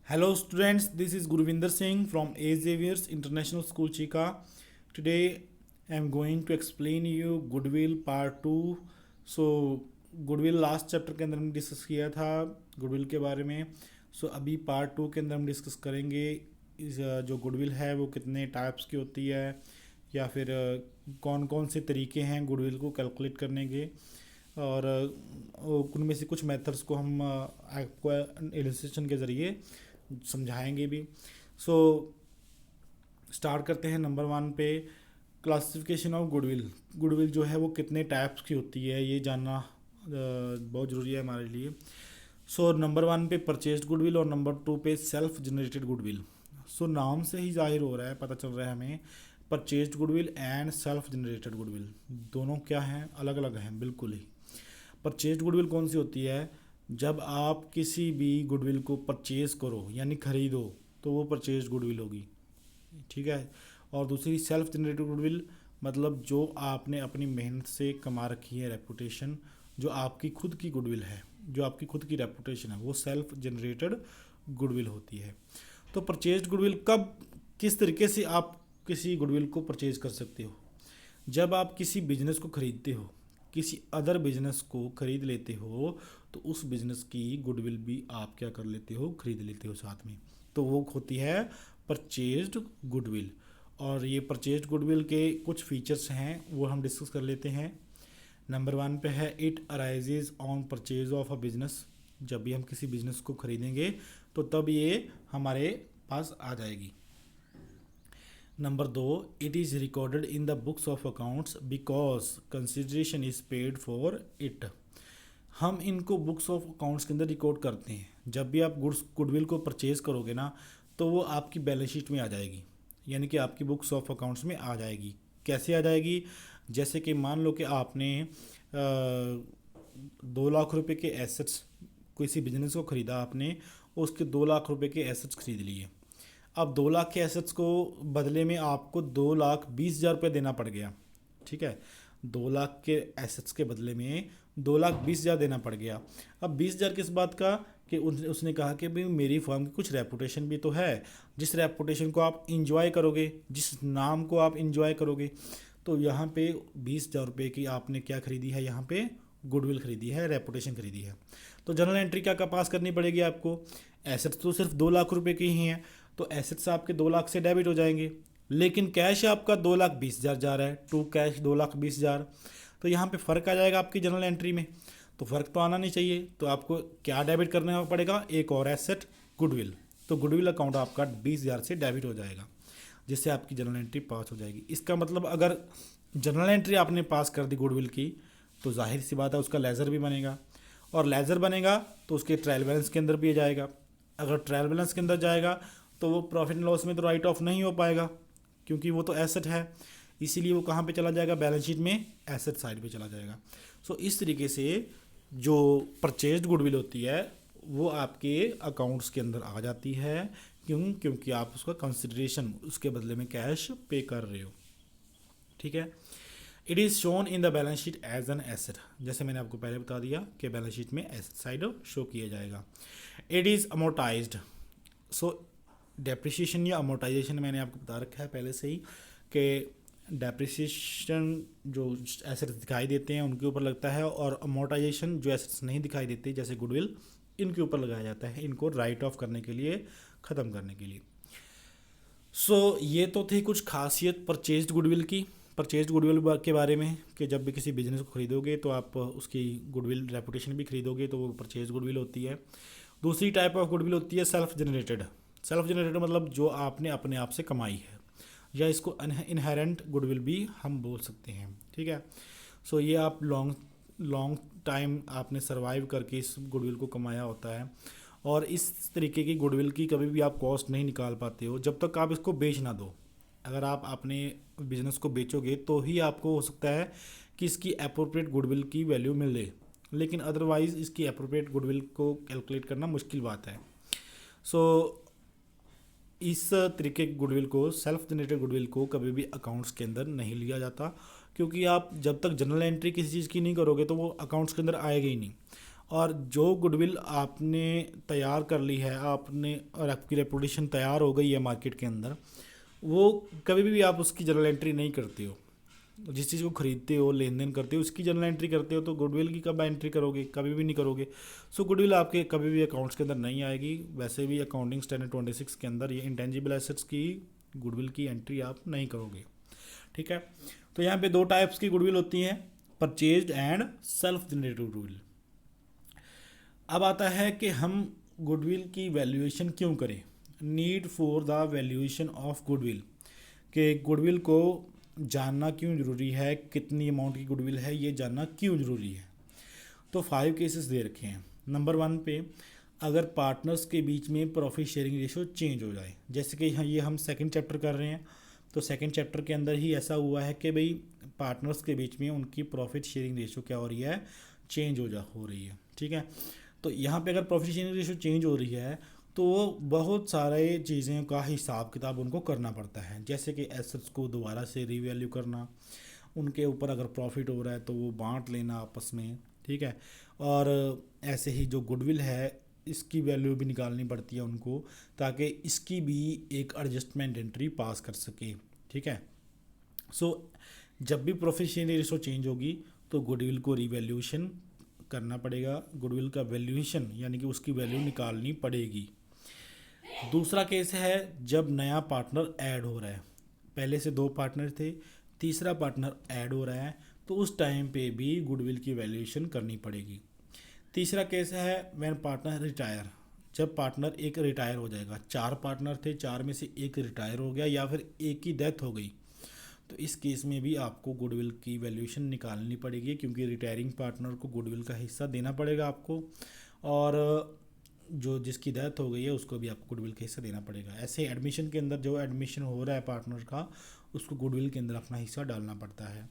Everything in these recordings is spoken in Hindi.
Hello students, this is Guruvinder Singh from A. Xavier's International School Chika. Today I am going to explain you Goodwill Part 2. So Goodwill last chapter के अंदर हमने डिस्कस किया था गुडविल के बारे में. अभी पार्ट 2 के अंदर हम डिस्कस करेंगे जो गुडविल है वो कितने टाइप्स की होती है या फिर कौन कौन से तरीके हैं गुडविल को कैलकुलेट करने के, और उनमें से कुछ मेथड्स को हम आपको इलस्ट्रेशन के ज़रिए समझाएंगे भी. स्टार्ट करते हैं नंबर 1 पे. Classification of goodwill. गुडविल जो है वो कितने टाइप्स की होती है ये जानना बहुत ज़रूरी है हमारे लिए. नंबर 1 पे परचेज्ड गुडविल और नंबर 2 पे सेल्फ जनरेटेड गुडविल. नाम से ही जाहिर हो रहा है, पता चल रहा है हमें, purchased goodwill and self generated goodwill दोनों क्या हैं, अलग अलग हैं बिल्कुल ही. परचेज्ड गुडविल कौन सी होती है? जब आप किसी भी गुडविल को परचेज करो यानी खरीदो तो वो परचेज्ड गुडविल होगी, ठीक है. और दूसरी सेल्फ जनरेटेड गुडविल, मतलब जो आपने अपनी मेहनत से कमा रखी है रेपुटेशन, जो आपकी खुद की गुडविल है, जो आपकी खुद की रेपुटेशन है, वो सेल्फ जनरेटेड गुडविल होती है. तो परचेज्ड गुडविल कब, किस तरीके से आप किसी गुडविल को परचेज कर सकते हो? जब आप किसी बिजनेस को खरीदते हो, किसी अदर बिजनेस को खरीद लेते हो, तो उस बिजनेस की गुडविल भी आप क्या कर लेते हो, खरीद लेते हो साथ में. तो वो होती है परचेज्ड गुडविल. और ये परचेज्ड गुडविल के कुछ फीचर्स हैं वो हम डिस्कस कर लेते हैं. नंबर 1 पे है it arises on purchase of a business. जब भी हम किसी बिजनेस को खरीदेंगे तो तब ये हमारे पास आ जाएगी. Number 2, it is recorded in the books of accounts because consideration is paid for it. हम इनको बुक्स ऑफ अकाउंट्स के अंदर रिकॉर्ड करते हैं. जब भी आप गुडविल को परचेज़ करोगे ना तो वो आपकी बैलेंस शीट में आ जाएगी, यानी कि आपकी बुक्स ऑफ अकाउंट्स में आ जाएगी. कैसे आ जाएगी? जैसे कि मान लो कि आपने 2 लाख रुपए के एसेट्स, किसी बिजनेस को ख़रीदा आपने, उसके 2 लाख रुपए के एसेट्स खरीद लिए. अब 2 लाख के एसेट्स को बदले में आपको 2,20,000 रुपये देना पड़ गया, ठीक है. 2 लाख के एसेट्स के बदले में 2,20,000 देना पड़ गया. अब 20,000 किस बात का कि उसने कहा कि भाई मेरी फर्म की कुछ रेपुटेशन भी तो है, जिस रेपुटेशन को आप इंजॉय करोगे, जिस नाम को आप इंजॉय करोगे. तो यहाँ पे 20,000 रुपये की आपने क्या खरीदी है, यहाँ पे गुडविल खरीदी है, रेपुटेशन खरीदी है. तो जनरल एंट्री क्या पास करनी पड़ेगी आपको? एसेट्स तो सिर्फ 2 लाख रुपये की ही हैं, तो एसेट्स आपके 2 लाख से डेबिट हो जाएंगे, लेकिन कैश आपका 2,20,000 जा रहा है, टू कैश 2,20,000. तो यहाँ पे फ़र्क आ जाएगा आपकी जनरल एंट्री में. तो फ़र्क तो आना नहीं चाहिए, तो आपको क्या डेबिट करना पड़ेगा? एक और एसेट, गुडविल. तो गुडविल अकाउंट आपका 20,000 से डेबिट हो जाएगा, जिससे आपकी जनरल एंट्री पास हो जाएगी. इसका मतलब अगर जनरल एंट्री आपने पास कर दी गुडविल की, तो जाहिर सी बात है उसका लेज़र भी बनेगा, और लेज़र बनेगा तो उसके ट्रायल बैलेंस के अंदर भी जाएगा. अगर ट्रायल बैलेंस के अंदर जाएगा तो वो प्रॉफिट एंड लॉस में तो राइट ऑफ नहीं हो पाएगा, क्योंकि वो तो एसेट है. इसीलिए वो कहाँ पे चला जाएगा? बैलेंस शीट में एसेट साइड पे चला जाएगा. इस तरीके से जो परचेज्ड गुडविल होती है वो आपके अकाउंट्स के अंदर आ जाती है. क्योंकि आप उसका कंसिडरेशन, उसके बदले में कैश पे कर रहे हो, ठीक है. It is shown in the balance sheet as an asset. जैसे मैंने आपको पहले बता दिया कि बैलेंस शीट में एसेट साइड शो किया जाएगा. It is amortized. डेप्रिसिएशन या अमोर्टाइजेशन मैंने आपको बता रखा है पहले से ही कि डेप्रिसिएशन जो एसेट्स दिखाई देते हैं उनके ऊपर लगता है, और अमोर्टाइजेशन जो एसेट्स नहीं दिखाई देते जैसे गुडविल, इनके ऊपर लगाया जाता है, इनको राइट ऑफ करने के लिए, ख़त्म करने के लिए. ये तो थी कुछ खासियत परचेज्ड गुडविल की. परचेज्ड गुडविल के बारे में कि जब भी किसी बिजनेस को खरीदोगे तो आप उसकी गुडविल रेपुटेशन भी खरीदोगे, तो वो परचेज गुडविल होती है. दूसरी टाइप ऑफ गुडविल होती है सेल्फ जनरेटेड. सेल्फ जनरेटेड मतलब जो आपने अपने आप से कमाई है, या इसको इनहेरेंट गुडविल भी हम बोल सकते हैं, ठीक है. ये आप लॉन्ग टाइम आपने सरवाइव करके इस गुडविल को कमाया होता है, और इस तरीके की गुडविल की कभी भी आप कॉस्ट नहीं निकाल पाते हो जब तक आप इसको बेच ना दो. अगर आप अपने बिजनेस को बेचोगे तो ही आपको हो सकता है कि इसकी अप्रोप्रिएट गुडविल की वैल्यू मिले, लेकिन अदरवाइज़ इसकी अप्रोप्रिएट गुडविल को कैलकुलेट करना मुश्किल बात है. इस तरीके की गुडविल को, सेल्फ जनरेटेड गुडविल को कभी भी अकाउंट्स के अंदर नहीं लिया जाता, क्योंकि आप जब तक जनरल एंट्री किसी चीज़ की नहीं करोगे तो वो अकाउंट्स के अंदर आएगा ही नहीं. और जो गुडविल आपने तैयार कर ली है आपने और आपकी रेपुटेशन तैयार हो गई है मार्केट के अंदर, वो कभी भी आप उसकी जर्नल एंट्री नहीं करते हो। जिस चीज़ को खरीदते हो लेन देन करते हो उसकी जर्नल एंट्री करते हो, तो गुडविल की कब एंट्री करोगे? कभी भी नहीं करोगे। सो गुडविल आपके कभी भी अकाउंट्स के अंदर नहीं आएगी। वैसे भी अकाउंटिंग स्टैंडर्ड 26 के अंदर ये इंटेंजिबल एसेट्स की गुडविल की एंट्री आप नहीं करोगे। ठीक है, तो यहाँ पे दो टाइप्स की गुडविल होती हैं, purchased and self generated goodwill. अब आता है कि हम गुडविल की वैल्यूएशन क्यों करें, need for the valuation of goodwill, कि गुडविल को जानना क्यों ज़रूरी है, कितनी अमाउंट की गुडविल है ये जानना क्यों ज़रूरी है। तो 5 केसेस दे रखे हैं। नंबर 1 पे, अगर पार्टनर्स के बीच में प्रॉफिट शेयरिंग रेशो चेंज हो जाए, जैसे कि ये हम सेकंड चैप्टर कर रहे हैं, तो सेकंड चैप्टर के अंदर ही ऐसा हुआ है कि भाई पार्टनर्स के बीच में उनकी प्रॉफिट शेयरिंग रेशो क्या हो रही है, चेंज हो रही है। ठीक है, तो यहाँ पे अगर प्रॉफिट शेयरिंग रेशो चेंज हो रही है तो बहुत सारे चीज़ें का हिसाब किताब उनको करना पड़ता है, जैसे कि एसेट्स को दोबारा से रीवैल्यू करना, उनके ऊपर अगर प्रॉफिट हो रहा है तो वो बांट लेना आपस में। ठीक है, और ऐसे ही जो गुडविल है इसकी वैल्यू भी निकालनी पड़ती है उनको, ताकि इसकी भी एक एडजस्टमेंट एंट्री पास कर सके। ठीक है, सो जब भी प्रॉफिट शेयरिंग रेशो चेंज होगी तो गुडविल को रीवैल्यूएशन करना पड़ेगा, गुडविल का वैल्यूएशन यानी कि उसकी वैल्यू निकालनी पड़ेगी। दूसरा केस है जब नया पार्टनर ऐड हो रहा है, पहले से 2 पार्टनर थे, तीसरा पार्टनर ऐड हो रहा है, तो उस टाइम पे भी गुडविल की वैल्यूएशन करनी पड़ेगी। तीसरा केस है व्हेन पार्टनर रिटायर, जब पार्टनर एक रिटायर हो जाएगा, 4 पार्टनर थे, 4 में से एक रिटायर हो गया या फिर एक की डेथ हो गई, तो इस केस में भी आपको गुडविल की वैल्यूएशन निकालनी पड़ेगी, क्योंकि रिटायरिंग पार्टनर को गुडविल का हिस्सा देना पड़ेगा आपको, और जो जिसकी डेथ हो गई है उसको भी आपको गुडविल का हिस्सा देना पड़ेगा। ऐसे एडमिशन के अंदर जो एडमिशन हो रहा है पार्टनर का, उसको गुडविल के अंदर अपना हिस्सा डालना पड़ता है।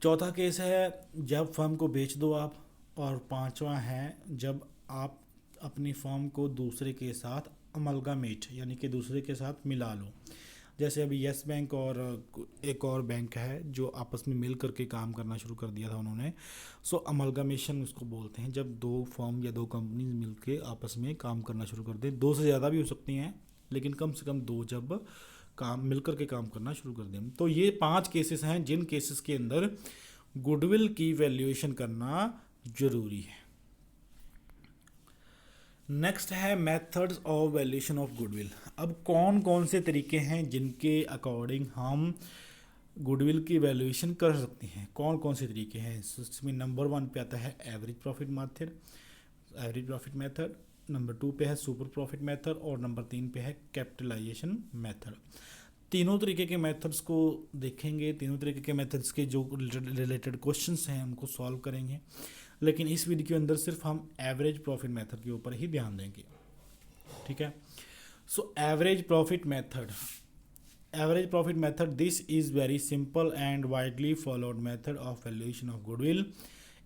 चौथा केस है जब फर्म को बेच दो आप, और पांचवा है जब आप अपनी फर्म को दूसरे के साथ अमलगामेट यानी कि दूसरे के साथ मिला लो, जैसे अभी यस बैंक और एक और बैंक है जो आपस में मिल करके काम करना शुरू कर दिया था उन्होंने। सो अमलगामेशन उसको बोलते हैं, जब 2 फर्म या 2 कंपनीज मिल के आपस में काम करना शुरू कर दें, 2 से ज़्यादा भी हो सकती हैं लेकिन कम से कम 2 जब काम मिल करके काम करना शुरू कर दें। तो ये 5 केसेस हैं जिन केसेस के अंदर गुडविल की वैल्यूएशन करना ज़रूरी है। नेक्स्ट है methods of valuation of goodwill. अब कौन कौन से तरीके हैं जिनके अकॉर्डिंग हम गुडविल की वैल्यूएशन कर सकते हैं, कौन कौन से तरीके हैं? इसमें नंबर 1 पे आता है एवरेज प्रॉफिट मेथड, नंबर 2 पे है सुपर प्रॉफिट मेथड, और नंबर 3 पे है कैपिटलाइजेशन मेथड। तीनों तरीके के मेथड्स को देखेंगे, तीनों तरीके के मेथड्स के जो रिलेटेड क्वेश्चंस हैं उनको सॉल्व करेंगे, लेकिन इस वीडियो के अंदर सिर्फ हम एवरेज प्रॉफिट मेथड के ऊपर ही ध्यान देंगे। ठीक है, सो average profit method, this is very simple and widely followed method of valuation of goodwill.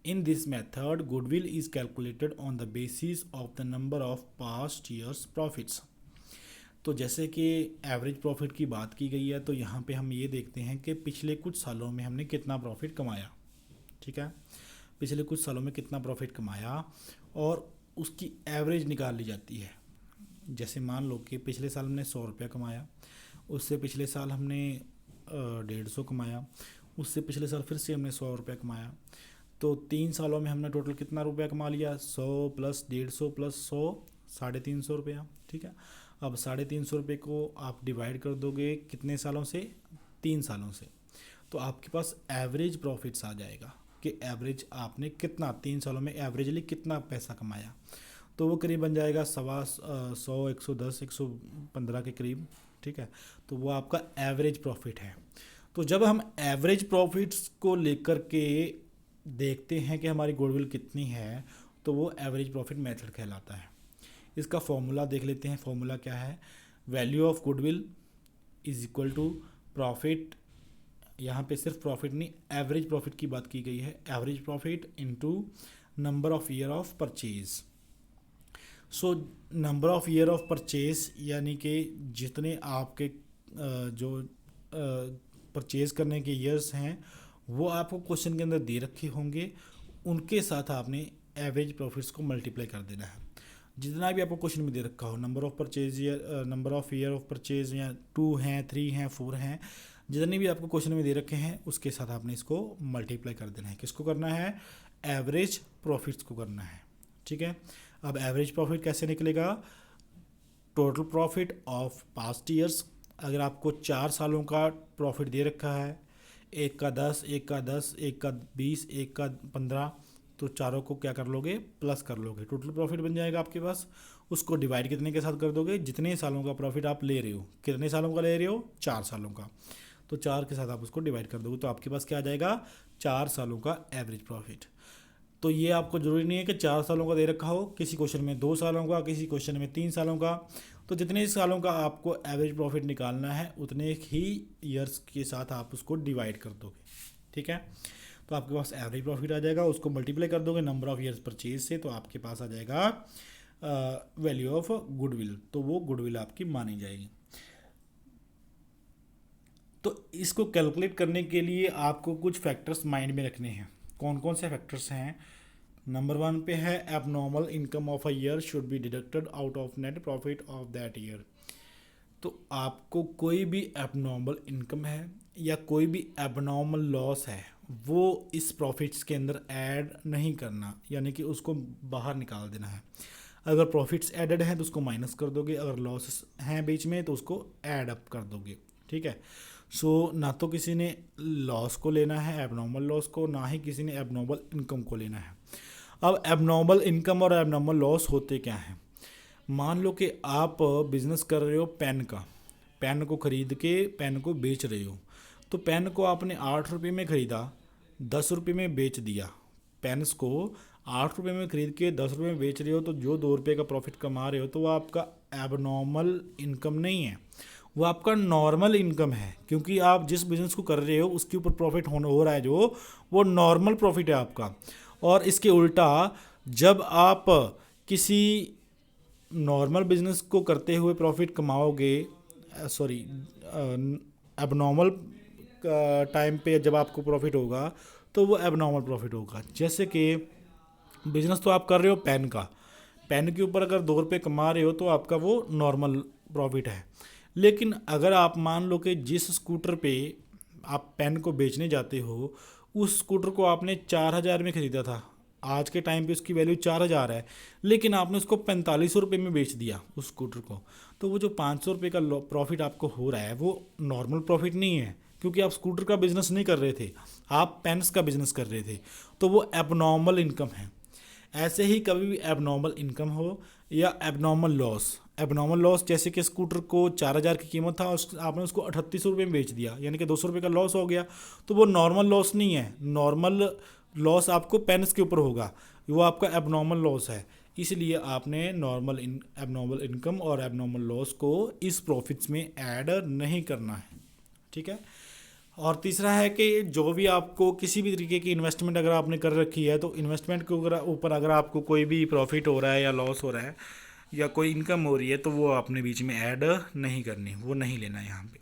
In this method goodwill is calculated on the basis of the number of past years profits. तो जैसे कि एवरेज प्रॉफिट की बात की गई है, तो यहाँ पे हम ये देखते हैं कि पिछले कुछ सालों में हमने कितना प्रॉफिट कमाया। ठीक है, पिछले कुछ सालों में कितना प्रॉफिट कमाया और उसकी एवरेज निकाल ली जाती है। जैसे मान लो कि पिछले साल हमने 100 रुपया कमाया, उससे पिछले साल हमने 150 कमाया, उससे पिछले साल फिर से हमने 100 रुपया कमाया, तो 3 सालों में हमने टोटल कितना रुपया कमा लिया? 100 प्लस 150 प्लस 100, 350 रुपया। ठीक है, अब 350 रुपये को आप डिवाइड कर दोगे कितने सालों से? 3 सालों से, तो आपके पास एवरेज प्रॉफिट्स आ जाएगा कि एवरेज आपने कितना 3 सालों में एवरेजली कितना पैसा कमाया। तो वो करीब बन जाएगा 100, 110, 115 के करीब। ठीक है, तो वो आपका एवरेज प्रॉफिट है। तो जब हम एवरेज प्रॉफिट्स को लेकर के देखते हैं कि हमारी गुडविल कितनी है, तो वो एवरेज प्रॉफिट मेथड कहलाता है। इसका फॉर्मूला देख लेते हैं। फॉर्मूला क्या है? Value of goodwill is equal to profit, यहाँ पे सिर्फ प्रॉफिट नहीं एवरेज प्रॉफिट की बात की गई है, average profit into number of year of purchase. So number of year of purchase यानी कि जितने आपके जो परचेज करने के ईयर्स हैं वो आपको क्वेश्चन के अंदर दे रखे होंगे, उनके साथ आपने एवरेज प्रॉफिट्स को मल्टीप्लाई कर देना है। जितना भी आपको क्वेश्चन में दे रखा हो, number of purchase year, number of year of purchase, या 2 हैं, 3 हैं, 4 हैं, जितने भी आपको क्वेश्चन में दे रखे हैं उसके साथ आपने इसको मल्टीप्लाई कर देना है। किसको करना है? एवरेज प्रॉफिट्स को करना है। ठीक है, अब एवरेज प्रॉफिट कैसे निकलेगा? Total profit of past years. अगर आपको 4 सालों का प्रॉफिट दे रखा है, एक का 10, एक का 10, एक का 20, एक का 15, तो चारों को क्या कर लोगे? प्लस कर लोगे, टोटल प्रॉफिट बन जाएगा आपके पास। उसको डिवाइड कितने के साथ कर दोगे? जितने सालों का प्रॉफिट आप ले रहे हो। कितने सालों का ले रहे हो? 4 सालों का। तो 4 के साथ आप उसको डिवाइड कर दोगे, तो आपके पास क्या आ जाएगा? 4 सालों का एवरेज प्रॉफिट। तो ये आपको ज़रूरी नहीं है कि 4 सालों का दे रखा हो, किसी क्वेश्चन में 2 सालों का, किसी क्वेश्चन में 3 सालों का। तो जितने सालों का आपको एवरेज प्रॉफिट निकालना है उतने ही ईयर्स के साथ आप उसको डिवाइड कर दोगे। ठीक है, तो आपके पास एवरेज प्रॉफिट आ जाएगा, उसको मल्टीप्लाई कर दोगे नंबर ऑफ ईयर्स परचेज से, तो आपके पास आ जाएगा वैल्यू ऑफ गुडविल। तो वो गुडविल आपकी मानी जाएगी। तो इसको कैलकुलेट करने के लिए आपको कुछ फैक्टर्स माइंड में रखने हैं। कौन कौन से फैक्टर्स हैं? नंबर 1 पे है abnormal income of a year should be deducted out of net profit of that year. तो आपको कोई भी एबनॉर्मल इनकम है या कोई भी एबनॉर्मल लॉस है वो इस प्रॉफिट्स के अंदर ऐड नहीं करना, यानी कि उसको बाहर निकाल देना है। अगर प्रॉफिट्स एडेड हैं तो उसको माइनस कर दोगे, अगर लॉसेस हैं बीच में तो उसको ऐड अप कर दोगे। ठीक है, सो ना तो किसी ने लॉस को लेना है, एबनॉर्मल लॉस को, ना ही किसी ने एबनॉर्मल इनकम को लेना है। अब एबनॉर्मल इनकम और एबनॉर्मल लॉस होते क्या हैं? मान लो कि आप बिजनेस कर रहे हो पेन का, पेन को ख़रीद के पेन को बेच रहे हो। तो पेन को आपने 8 रुपये में ख़रीदा, 10 रुपये में बेच दिया। पेन्स को 8 रुपये में ख़रीद के 10 रुपये में बेच रहे हो, तो जो 2 रुपये का प्रॉफिट कमा रहे हो तो वो आपका एबनॉर्मल इनकम नहीं है, वो आपका नॉर्मल इनकम है। क्योंकि आप जिस बिज़नेस को कर रहे हो उसके ऊपर प्रॉफिट हो रहा है, जो वो नॉर्मल प्रॉफिट है आपका। और इसके उल्टा जब आप किसी नॉर्मल बिजनेस को करते हुए प्रॉफिट कमाओगे, सॉरी, एबनॉर्मल टाइम पे जब आपको प्रॉफिट होगा तो वो एबनॉर्मल प्रॉफिट होगा। जैसे कि बिजनेस तो आप कर रहे हो पेन का, पेन के ऊपर अगर 2 रुपये कमा रहे हो तो आपका वो नॉर्मल प्रॉफिट है। लेकिन अगर आप मान लो कि जिस स्कूटर पे आप पेन को बेचने जाते हो उस स्कूटर को आपने 4,000 में ख़रीदा था, आज के टाइम पे उसकी वैल्यू 4,000 है, लेकिन आपने उसको 4500 रुपये में बेच दिया उस स्कूटर को। तो वो जो 500 रुपये का प्रॉफिट आपको हो रहा है वो नॉर्मल प्रॉफिट नहीं है, क्योंकि आप स्कूटर का बिजनेस नहीं कर रहे थे, आप पेन्स का बिजनेस कर रहे थे। तो वो एबनॉर्मल इनकम है। ऐसे ही कभी भी एबनॉर्मल इनकम हो या एबनॉर्मल लॉस, एबनॉर्मल लॉस जैसे कि स्कूटर को 4,000 की कीमत था, आपने उसको 3800 रुपये में बेच दिया, यानी कि 200 रुपये का लॉस हो गया। तो वो नॉर्मल लॉस नहीं है, नॉर्मल लॉस आपको पेन्स के ऊपर होगा, वो आपका एबनॉर्मल लॉस है। इसलिए आपने एबनॉर्मल इनकम और एबनॉर्मल लॉस को इस प्रॉफिट्स में ऐड नहीं करना है। ठीक है, और तीसरा है कि जो भी आपको किसी भी तरीके की इन्वेस्टमेंट अगर आपने कर रखी है तो इन्वेस्टमेंट के ऊपर अगर आपको कोई भी प्रॉफिट हो रहा है या लॉस हो रहा है या कोई इनकम हो रही है तो वो आपने बीच में ऐड नहीं करनी, वो नहीं लेना है यहाँ पे।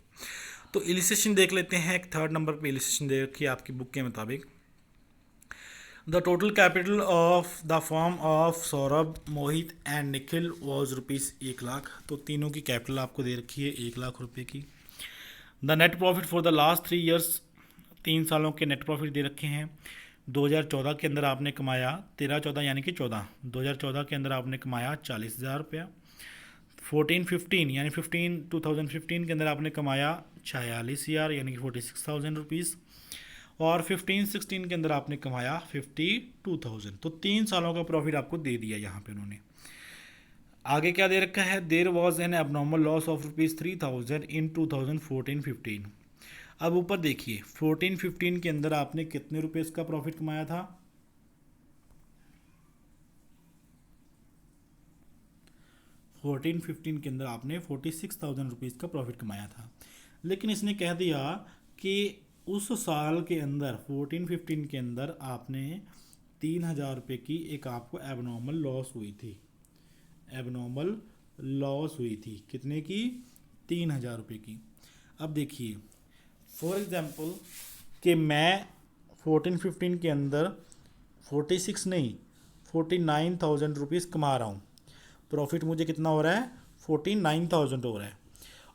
तो इलिस्ट्रेशन देख लेते हैं। एक 3rd नंबर पे इलिस्ट्रेशन दे रखी है आपकी बुक के मुताबिक। The total capital of the firm of Saurabh, Mohit and Nikhil was ₹1,00,000। तो तीनों की कैपिटल आपको दे रखी है 1,00,000 रुपये की। The net profit for the last 3 years, 3 सालों के नेट प्रॉफिट दे रखे हैं। 2014 के अंदर आपने कमाया 13-14 यानी कि 2014 के अंदर आपने कमाया 40,000 रुपया। 14-15 यानी 2015 के अंदर आपने कमाया 46,000 यानी कि 46,000 रुपीज़। और 15-16 के अंदर आपने कमाया 52,000। तो 3 सालों का प्रॉफिट आपको दे दिया यहाँ पे उन्होंने। आगे क्या दे रखा है? There was an abnormal loss of ₹3,000 in 2014-15। अब ऊपर देखिए 14-15 के अंदर आपने कितने रुपए इसका प्रॉफिट कमाया था? 14-15 के अंदर आपने 46,000 रुपीज़ का प्रॉफिट कमाया था। लेकिन इसने कह दिया कि उस साल के अंदर 14-15 के अंदर आपने 3,000 रुपये की एक आपको एबनॉर्मल लॉस हुई थी। एबनॉर्मल लॉस हुई थी कितने की? 3,000 रुपये की। अब देखिए फॉर एग्ज़ाम्पल कि मैं 14-15 के अंदर 46 नहीं 49,000 रुपीज़ कमा रहा हूँ, प्रॉफिट मुझे कितना हो रहा है 49,000 हो रहा है,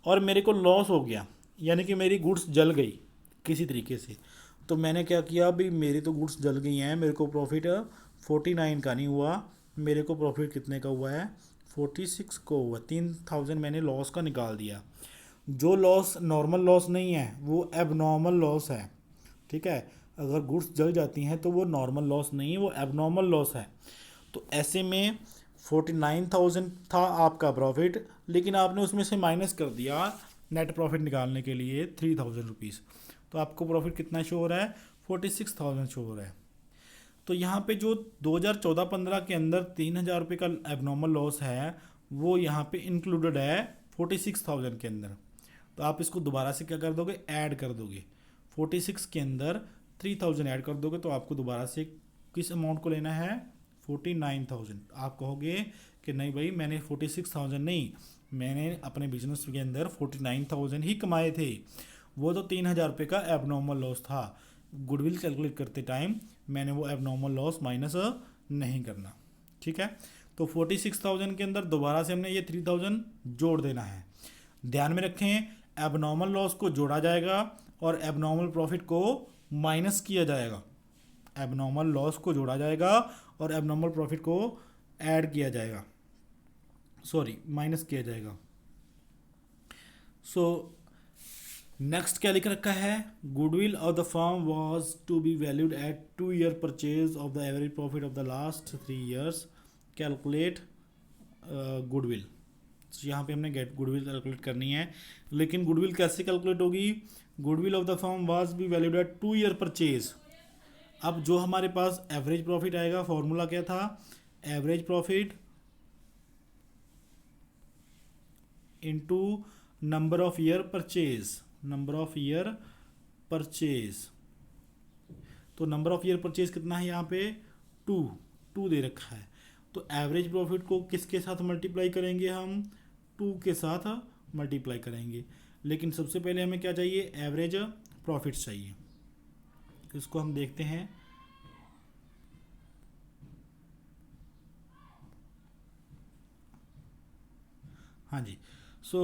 और मेरे को लॉस हो गया, यानी कि मेरी गुड्स जल गई किसी तरीके से। तो मैंने क्या किया, अभी मेरी तो गुड्स जल गई हैं, मेरे को प्रॉफिट 49 का नहीं हुआ, मेरे को प्रॉफिट कितने का हुआ है 46 को हुआ, 3,000 मैंने लॉस का निकाल दिया। जो लॉस नॉर्मल लॉस नहीं है वो एबनॉर्मल लॉस है, ठीक है। अगर गुड्स जल जाती हैं तो वो नॉर्मल लॉस नहीं है, वो एबनॉर्मल लॉस है। तो ऐसे में 49,000 था आपका प्रॉफिट, लेकिन आपने उसमें से माइनस कर दिया नेट प्रॉफिट निकालने के लिए 3,000 रुपीज़, तो आपको प्रॉफिट कितना शो हो रहा है 46,000 शो हो रहा है। तो यहाँ पे जो 2014-15 के अंदर 3,000 रुपये का एबनॉर्मल लॉस है वो यहाँ पे इंक्लूडेड है 46,000 के अंदर। तो आप इसको दोबारा से क्या कर दोगे, ऐड कर दोगे, 46 के अंदर 3,000 ऐड कर दोगे, तो आपको दोबारा से किस अमाउंट को लेना है 49,000। आप कहोगे कि नहीं भाई मैंने 46,000 नहीं, मैंने अपने बिजनेस के अंदर 49,000 ही कमाए थे, वो तो 3,000 रुपये का एबनॉर्मल लॉस था। गुडविल कैलकुलेट करते टाइम मैंने वो एबनॉर्मल लॉस माइनस नहीं करना, ठीक है। तो 46,000 के अंदर दोबारा से हमने ये 3,000 जोड़ देना है। ध्यान में रखें, एबनॉर्मल लॉस को जोड़ा जाएगा और एबनॉर्मल प्रॉफिट को माइनस किया जाएगा। एबनॉर्मल लॉस को जोड़ा जाएगा और एबनॉर्मल प्रॉफिट को ऐड किया जाएगा, सॉरी माइनस किया जाएगा। सो नेक्स्ट क्या लिख रखा है, goodwill of the firm was to be valued at 2 year purchase of the average profit of the last 3 years, calculate goodwill. यहाँ पे हमने गेट गुडविल कैलकुलेट करनी है, लेकिन गुडविल कैसे कैलकुलेट होगी, goodwill of the firm was B valued at 2 year purchase. अब जो हमारे पास एवरेज प्रॉफिट आएगा, फॉर्मूला क्या था, average profit into number of year purchase, number of year purchase. तो नंबर ऑफ ईयर परचेज कितना है यहाँ पे 2 दे रखा है। तो एवरेज प्रॉफिट को किसके साथ मल्टीप्लाई करेंगे, हम 2 के साथ मल्टीप्लाई करेंगे। लेकिन सबसे पहले हमें क्या चाहिए, एवरेज प्रॉफिट चाहिए। इसको हम देखते हैं, हाँ जी। सो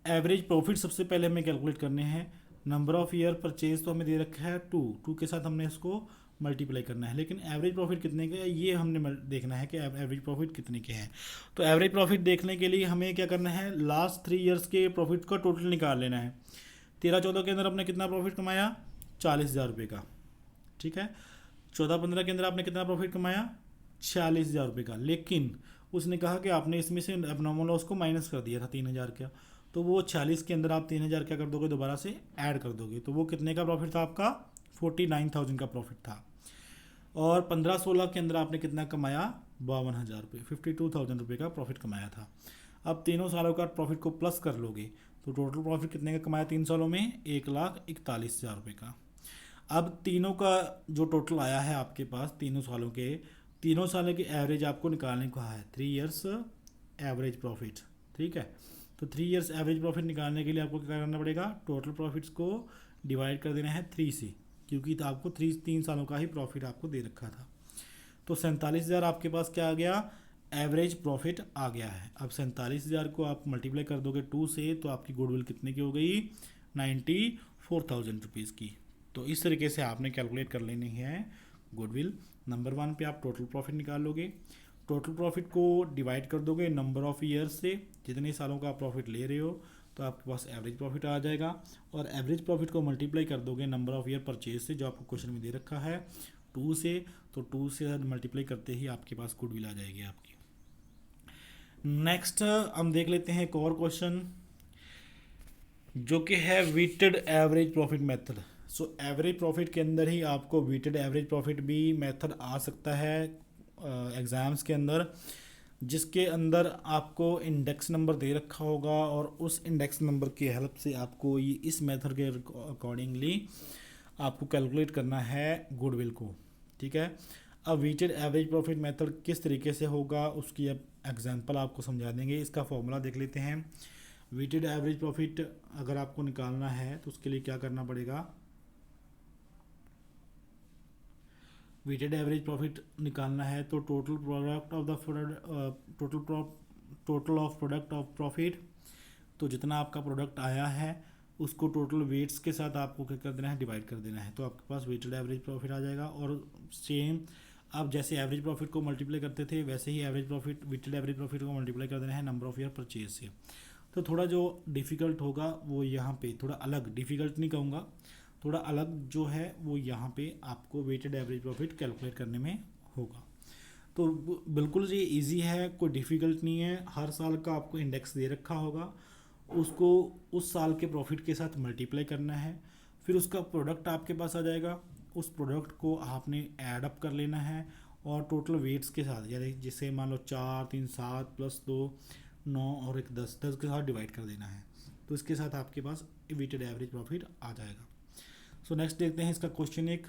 एवरेज प्रॉफिट सबसे पहले हमें कैलकुलेट करने हैं। नंबर ऑफ ईयर परचेज तो हमें दे रखा है 2 के साथ हमने इसको मल्टीप्लाई करना है, लेकिन एवरेज प्रॉफिट कितने के है ये हमने देखना है कि एवरेज प्रॉफिट कितने के हैं। तो एवरेज प्रॉफिट देखने के लिए हमें क्या करना है, लास्ट 3 ईयर्स के प्रॉफिट का टोटल निकाल लेना है। 13-14 के अंदर आपने कितना प्रॉफिट कमाया 40,000 रुपये का, ठीक है। 14-15 के अंदर आपने कितना प्रॉफिट कमाया 46,000 रुपये का, लेकिन उसने कहा कि आपने इसमें से एबनॉर्मल लॉस को माइनस कर दिया था 3,000 का, तो वो 46 के अंदर आप 3,000 क्या कर दोगे, दोबारा से ऐड कर दोगे, तो वो कितने का प्रॉफिट था आपका 49,000 का प्रॉफिट था। और 15-16 के अंदर आपने कितना कमाया 52,000 रुपये, 52,000 रुपये का प्रॉफिट कमाया था। अब तीनों सालों का प्रॉफिट को प्लस कर लोगे तो टोटल प्रॉफिट कितने का कमाया 3 सालों में 1,41,000 रुपये का। अब तीनों का जो टोटल आया है आपके पास तीनों सालों के, तीनों सालों की एवरेज आपको निकालने को है 3 ईयर्स एवरेज प्रॉफिट, ठीक है। तो 3 ईयर्स एवरेज प्रॉफिट निकालने के लिए आपको क्या करना पड़ेगा, टोटल प्रॉफिट्स को डिवाइड कर देना है 3 से, क्योंकि तो आपको 3 सालों का ही प्रॉफिट आपको दे रखा था। तो 47,000 आपके पास क्या आ गया, एवरेज प्रॉफिट आ गया है। अब 47,000 को आप मल्टीप्लाई कर दोगे 2 से, तो आपकी गुडविल कितने की हो गई 94,000 रुपीज़ की। तो इस तरीके से आपने कैलकुलेट कर लेनी है गुडविल। नंबर 1 पे आप टोटल प्रॉफिट निकाल लोगे, टोटल प्रॉफिट को डिवाइड कर दोगे नंबर ऑफ़ ईयर्स से, जितने सालों का आप प्रॉफिट ले रहे हो, तो आपके पास एवरेज प्रॉफिट आ जाएगा। और एवरेज प्रॉफिट को मल्टीप्लाई कर दोगे नंबर ऑफ़ ईयर परचेज से, जो आपको क्वेश्चन में दे रखा है 2 से, तो 2 से मल्टीप्लाई करते ही आपके पास गुडविल आ जाएगी आपकी। नेक्स्ट हम देख लेते हैं एक और क्वेश्चन जो कि है weighted average profit method. So average profit के अंदर ही आपको वेटेड एवरेज प्रॉफिट भी मेथड आ सकता है एग्ज़ाम्स के अंदर, जिसके अंदर आपको इंडेक्स नंबर दे रखा होगा और उस इंडेक्स नंबर की हेल्प से आपको ये इस मेथड के अकॉर्डिंगली आपको कैलकुलेट करना है गुडविल को, ठीक है। अब वेटेड एवरेज प्रॉफिट मेथड किस तरीके से होगा उसकी अब एग्जांपल आपको समझा देंगे। इसका फॉर्मूला देख लेते हैं। वेटेड एवरेज प्रॉफिट अगर आपको निकालना है तो उसके लिए क्या करना पड़ेगा, वेटेड एवरेज प्रॉफिट निकालना है तो total product of the total of product of profit, तो जितना आपका प्रोडक्ट आया है उसको टोटल वेट्स के साथ आपको क्या कर देना है, डिवाइड कर देना है, तो आपके पास वेटेड एवरेज प्रॉफिट आ जाएगा। और सेम आप जैसे एवरेज प्रॉफिट को मल्टीप्लाई करते थे वैसे ही average profit weighted average profit को मल्टीप्लाई कर देना है नंबर ऑफ ईयर परचेज से। तो थोड़ा जो डिफ़िकल्ट होगा वो यहाँ पे थोड़ा अलग, डिफ़िकल्ट नहीं कहूँगा, थोड़ा अलग जो है वो यहाँ पे आपको वेटेड एवरेज प्रॉफिट कैलकुलेट करने में होगा। तो बिल्कुल ये इजी है, कोई डिफ़िकल्ट नहीं है। हर साल का आपको इंडेक्स दे रखा होगा, उसको उस साल के प्रॉफिट के साथ मल्टीप्लाई करना है, फिर उसका प्रोडक्ट आपके पास आ जाएगा, उस प्रोडक्ट को आपने ऐड अप कर लेना है और टोटल वेट्स के साथ, यानी जिसे मान लो 4 3 7 + 2 9 और एक 10 के साथ डिवाइड कर देना है, तो इसके साथ आपके पास वेटेड एवरेज प्रॉफिट आ जाएगा। सो नेक्स्ट देखते हैं इसका क्वेश्चन एक।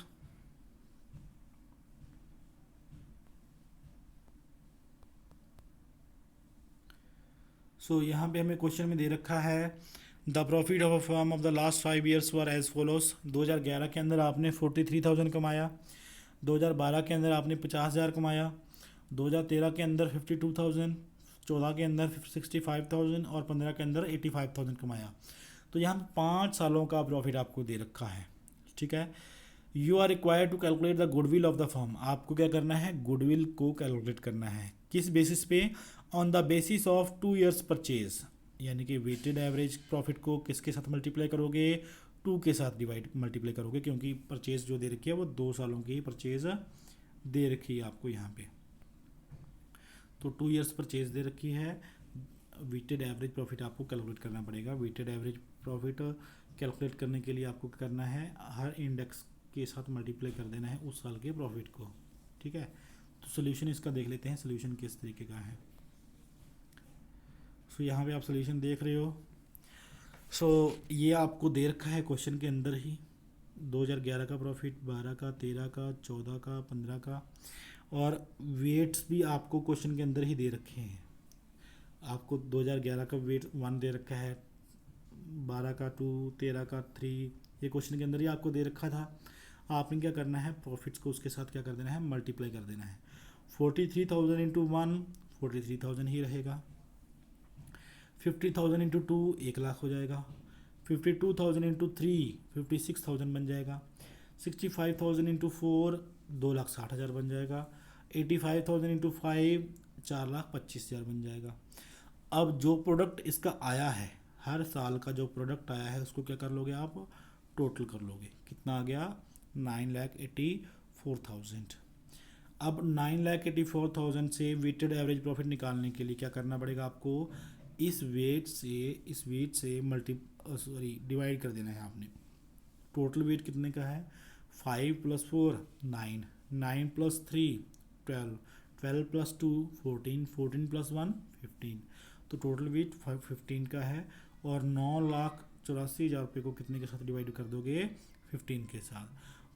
सो यहाँ पे हमें क्वेश्चन में दे रखा है the profit of a firm of the last 5 years were as follows. 2011 के अंदर आपने 43,000 कमाया, 2012 के अंदर आपने 50,000 कमाया, 2013 के अंदर 52,000, 14 के अंदर 65,000 और 15 के अंदर 85,000 कमाया। तो यहाँ 5 सालों का प्रॉफिट आपको दे रखा है, ठीक है। You are required to calculate the goodwill of the firm. आपको क्या करना है, गुडविल को कैलकुलेट करना है। किस बेसिस पे, on the basis of 2 years purchase, यानी कि वेटेड एवरेज प्रॉफिट को किसके साथ मल्टीप्लाई करोगे, 2 के साथ मल्टीप्लाई करोगे, क्योंकि परचेज जो दे रखी है वो 2 सालों की परचेज दे रखी है आपको यहाँ पे। तो 2 ईयर्स परचेज दे रखी है, वेटेड एवरेज प्रॉफिट आपको कैलकुलेट करना पड़ेगा। वेटेड एवरेज प्रॉफिट कैलकुलेट करने के लिए आपको क्या करना है, हर इंडेक्स के साथ मल्टीप्लाई कर देना है उस साल के प्रॉफिट को, ठीक है। तो सोल्यूशन इसका देख लेते हैं, सोल्यूशन किस तरीके का है। सो यहाँ पे आप सोल्यूशन देख रहे हो। सो ये आपको दे रखा है क्वेश्चन के अंदर ही, 2011 का प्रॉफिट, 12 का, 13 का, 14 का, 15 का, और वेट्स भी आपको क्वेश्चन के अंदर ही दे रखे हैं। आपको 2011 का वेट 1 दे रखा है, 12 का 2, 13 का 3, ये क्वेश्चन के अंदर ही आपको दे रखा था। आपने क्या करना है, प्रॉफिट्स को उसके साथ क्या कर देना है, मल्टीप्लाई कर देना है। 43,000 इंटू 1 43,000 ही रहेगा, 50,000 इंटू 2 1,00,000 हो जाएगा, 52,000 इंटू 3 56,000 बन जाएगा, 65,000 इंटू 4 2,60,000 बन जाएगा, 85,000 इंटू 5 4,25,000 बन जाएगा। अब जो प्रोडक्ट इसका आया है, हर साल का जो प्रोडक्ट आया है उसको क्या कर लोगे आप, टोटल कर लोगे, कितना आ गया, 9,84,000। अब 9,84,000 से वेटेड एवरेज प्रॉफिट निकालने के लिए क्या करना पड़ेगा आपको, इस वेट से डिवाइड कर देना है आपने। टोटल वेट कितने का है, 5 + 4 9, 9 + 3 12, 12 + 2 14, 14 + 1 15। तो टोटल वेट 15 का है, और 9,84,000 रुपये को कितने के साथ डिवाइड कर दोगे, 15 के साथ।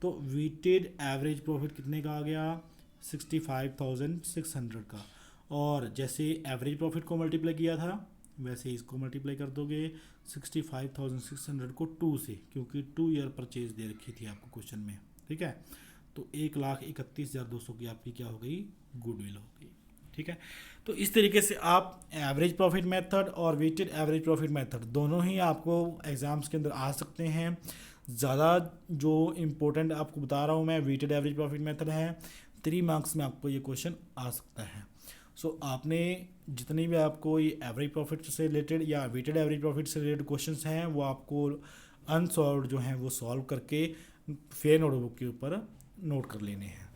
तो वेटेड एवरेज प्रॉफिट कितने का आ गया, 65,600 का। और जैसे एवरेज प्रॉफिट को मल्टीप्लाई किया था वैसे ही इसको मल्टीप्लाई कर दोगे 65,600 को 2 से, क्योंकि 2 ईयर परचेज दे रखी थी आपको क्वेश्चन में, ठीक है। तो 1,31,200 की आपकी क्या हो गई, गुडविल हो गई, ठीक है। तो इस तरीके से आप एवरेज प्रॉफिट मेथड और वेटेड एवरेज प्रॉफिट मेथड दोनों ही आपको एग्ज़ाम्स के अंदर आ सकते हैं। ज़्यादा जो इम्पोर्टेंट आपको बता रहा हूँ मैं, वेटेड एवरेज प्रॉफिट मेथड है, 3 मार्क्स में आपको ये क्वेश्चन आ सकता है। सो आपने जितनी भी आपको ये एवरेज प्रॉफिट से रिलेटेड या वेटेड एवरेज प्रॉफिट से रिलेटेड क्वेश्चंस हैं वो आपको अनसॉल्व्ड जो हैं वो सॉल्व करके फेयर नोटबुक के ऊपर नोट कर लेने हैं।